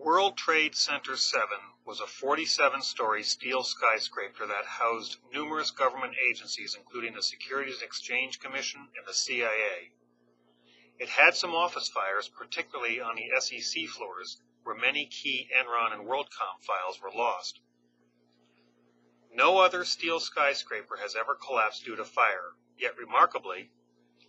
World Trade Center 7 was a 47-story steel skyscraper that housed numerous government agencies, including the Securities and Exchange Commission and the CIA. It had some office fires, particularly on the SEC floors, where many key Enron and WorldCom files were lost. No other steel skyscraper has ever collapsed due to fire, yet remarkably,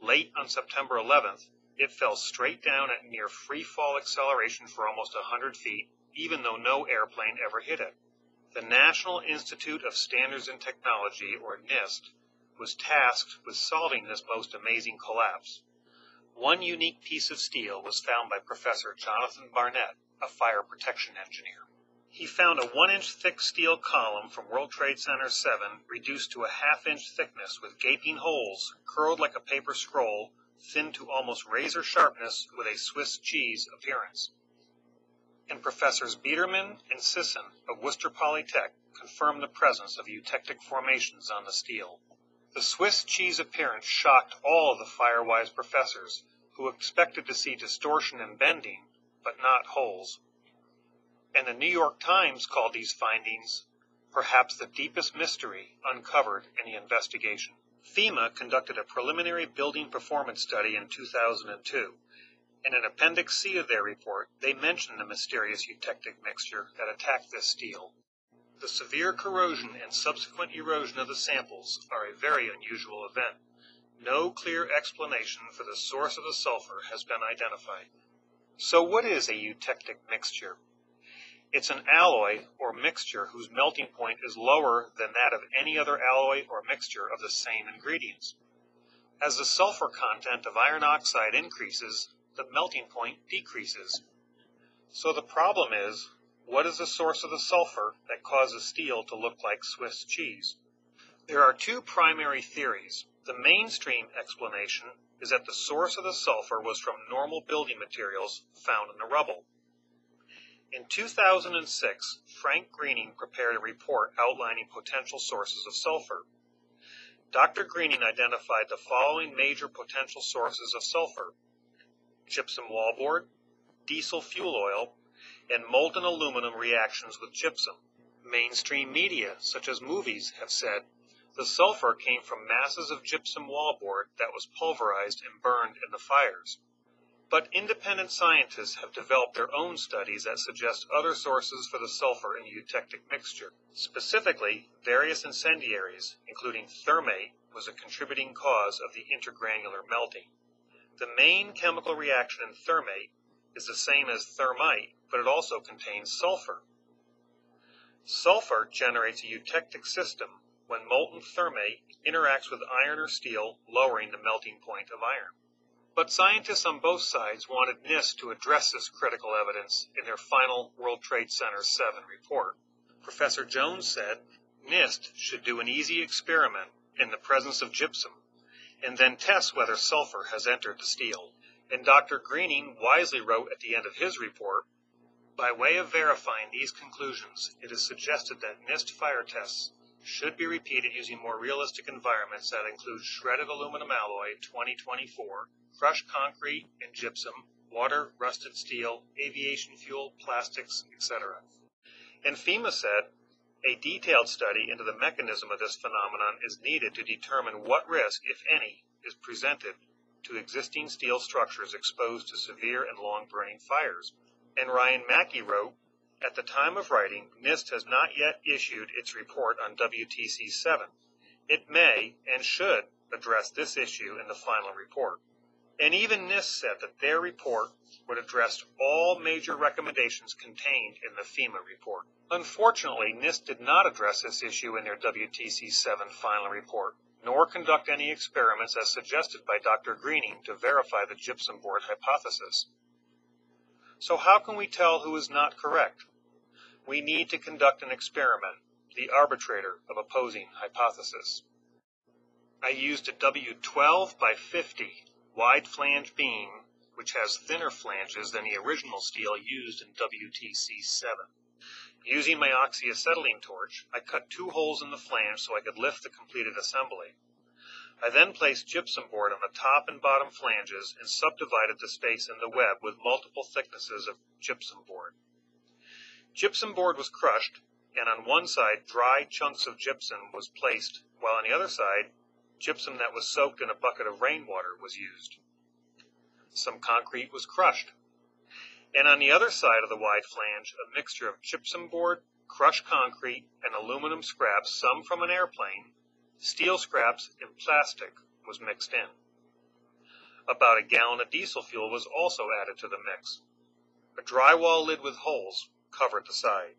late on September 11th, it fell straight down at near free-fall acceleration for almost 100 feet, even though no airplane ever hit it. The National Institute of Standards and Technology, or NIST, was tasked with solving this most amazing collapse. One unique piece of steel was found by Professor Jonathan Barnett, a fire protection engineer. He found a 1-inch thick steel column from World Trade Center 7 reduced to a half-inch thickness with gaping holes, curled like a paper scroll, thin to almost razor sharpness with a Swiss cheese appearance. And Professors Biederman and Sisson of Worcester Polytech confirmed the presence of eutectic formations on the steel. The Swiss cheese appearance shocked all of the fire-wise professors, who expected to see distortion and bending, but not holes. And the New York Times called these findings perhaps the deepest mystery uncovered in the investigation. FEMA conducted a preliminary building performance study in 2002. In an Appendix C of their report, they mentioned the mysterious eutectic mixture that attacked this steel. The severe corrosion and subsequent erosion of the samples are a very unusual event. No clear explanation for the source of the sulfur has been identified. So what is a eutectic mixture? It's an alloy or mixture whose melting point is lower than that of any other alloy or mixture of the same ingredients. As the sulfur content of iron oxide increases, the melting point decreases. So the problem is, what is the source of the sulfur that causes steel to look like Swiss cheese? There are two primary theories. The mainstream explanation is that the source of the sulfur was from normal building materials found in the rubble. In 2006, Frank Greening prepared a report outlining potential sources of sulfur. Dr. Greening identified the following major potential sources of sulfur: gypsum wallboard, diesel fuel oil, and molten aluminum reactions with gypsum. Mainstream media, such as movies, have said the sulfur came from masses of gypsum wallboard that was pulverized and burned in the fires. But independent scientists have developed their own studies that suggest other sources for the sulfur in the eutectic mixture. Specifically, various incendiaries, including thermate, was a contributing cause of the intergranular melting. The main chemical reaction in thermate is the same as thermite, but it also contains sulfur. Sulfur generates a eutectic system when molten thermate interacts with iron or steel, lowering the melting point of iron. But scientists on both sides wanted NIST to address this critical evidence in their final World Trade Center 7 report. Professor Jones said NIST should do an easy experiment in the presence of gypsum, and then test whether sulfur has entered the steel. And Dr. Greening wisely wrote at the end of his report, by way of verifying these conclusions, it is suggested that NIST fire tests should be repeated using more realistic environments that include shredded aluminum alloy 2024, crushed concrete and gypsum, water, rusted steel, aviation fuel, plastics, etc. And FEMA said a detailed study into the mechanism of this phenomenon is needed to determine what risk, if any, is presented to existing steel structures exposed to severe and long-burning fires. And Ryan Mackey wrote, at the time of writing, NIST has not yet issued its report on WTC-7. It may and should address this issue in the final report. And even NIST said that their report would address all major recommendations contained in the FEMA report. Unfortunately, NIST did not address this issue in their WTC-7 final report, nor conduct any experiments as suggested by Dr. Greening to verify the gypsum board hypothesis. So how can we tell who is not correct? We need to conduct an experiment, the arbitrator of opposing hypothesis. I used a W12 by 50 wide flange beam, which has thinner flanges than the original steel used in WTC-7. Using my oxyacetylene torch, I cut 2 holes in the flange so I could lift the completed assembly. I then placed gypsum board on the top and bottom flanges and subdivided the space in the web with multiple thicknesses of gypsum board. Gypsum board was crushed, and on one side dry chunks of gypsum was placed, while on the other side, gypsum that was soaked in a bucket of rainwater was used. Some concrete was crushed, and on the other side of the wide flange, a mixture of gypsum board, crushed concrete, and aluminum scraps, some from an airplane, steel scraps, and plastic was mixed in. About a gallon of diesel fuel was also added to the mix. A drywall lid with holes covered the side,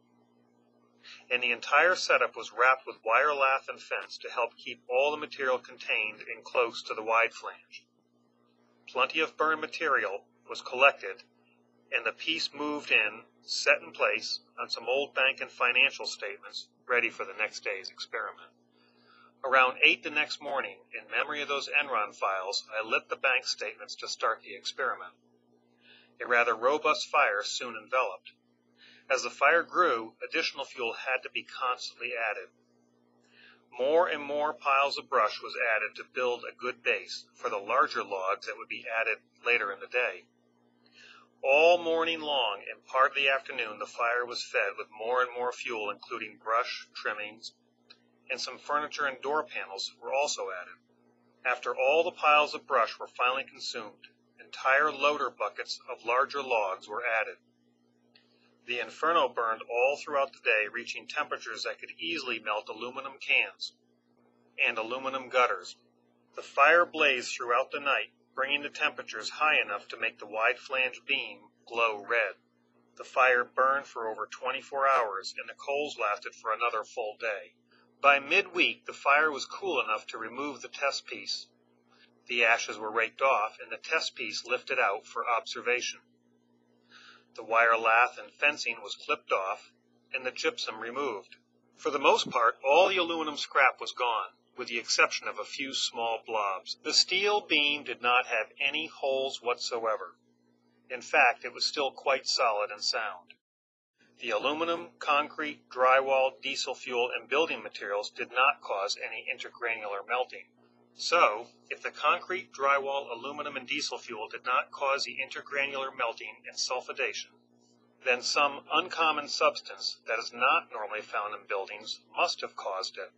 and the entire setup was wrapped with wire lath and fence to help keep all the material contained and close to the wide flange. Plenty of burned material was collected, and the piece moved in, set in place on some old bank and financial statements, ready for the next day's experiment. Around 8 the next morning, in memory of those Enron files, I lit the bank statements to start the experiment. A rather robust fire soon enveloped. As the fire grew, additional fuel had to be constantly added. More and more piles of brush was added to build a good base for the larger logs that would be added later in the day. All morning long and part of the afternoon, the fire was fed with more and more fuel, including brush, trimmings, and some furniture and door panels were also added. After all the piles of brush were finally consumed, entire loader buckets of larger logs were added. The inferno burned all throughout the day, reaching temperatures that could easily melt aluminum cans and aluminum gutters. The fire blazed throughout the night, bringing the temperatures high enough to make the wide flange beam glow red. The fire burned for over 24 hours, and the coals lasted for another full day. By midweek, the fire was cool enough to remove the test piece. The ashes were raked off, and the test piece lifted out for observation. The wire lath and fencing was clipped off, and the gypsum removed. For the most part, all the aluminum scrap was gone, with the exception of a few small blobs. The steel beam did not have any holes whatsoever. In fact, it was still quite solid and sound. The aluminum, concrete, drywall, diesel fuel, and building materials did not cause any intergranular melting. So, if the concrete, drywall, aluminum, and diesel fuel did not cause the intergranular melting and sulfidation, then some uncommon substance that is not normally found in buildings must have caused it.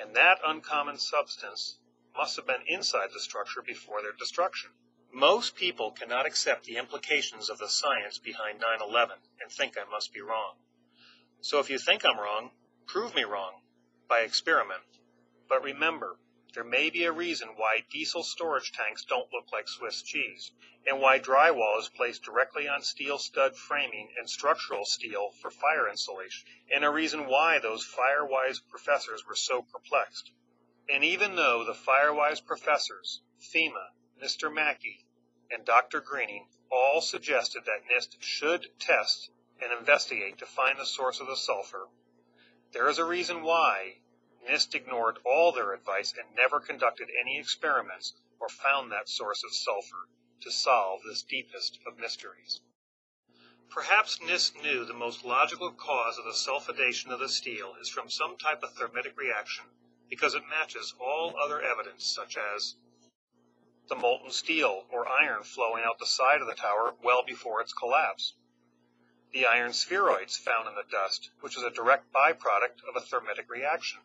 And that uncommon substance must have been inside the structure before their destruction. Most people cannot accept the implications of the science behind 9/11 and think I must be wrong. So if you think I'm wrong, prove me wrong by experiment. But remember, there may be a reason why diesel storage tanks don't look like Swiss cheese, and why drywall is placed directly on steel stud framing and structural steel for fire insulation, and a reason why those fire-wise professors were so perplexed. And even though the fire-wise professors, FEMA, Mr. Mackey, and Dr. Greening all suggested that NIST should test and investigate to find the source of the sulfur, there is a reason why NIST ignored all their advice and never conducted any experiments or found that source of sulfur to solve this deepest of mysteries. Perhaps NIST knew the most logical cause of the sulfidation of the steel is from some type of thermitic reaction because it matches all other evidence, such as the molten steel or iron flowing out the side of the tower well before its collapse, the iron spheroids found in the dust, which is a direct byproduct of a thermitic reaction,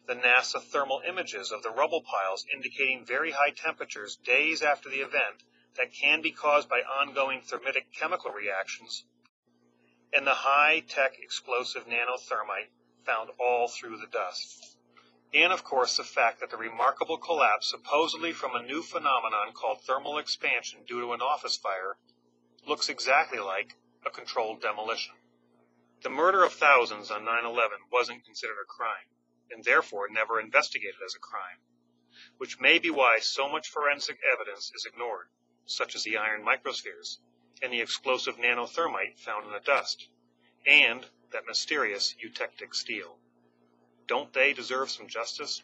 the NASA thermal images of the rubble piles indicating very high temperatures days after the event that can be caused by ongoing thermitic chemical reactions, and the high-tech explosive nanothermite found all through the dust. And, of course, the fact that the remarkable collapse, supposedly from a new phenomenon called thermal expansion due to an office fire, looks exactly like a controlled demolition. The murder of thousands on 9/11 wasn't considered a crime, and therefore never investigated as a crime, which may be why so much forensic evidence is ignored, such as the iron microspheres and the explosive nanothermite found in the dust, and that mysterious eutectic steel. Don't they deserve some justice?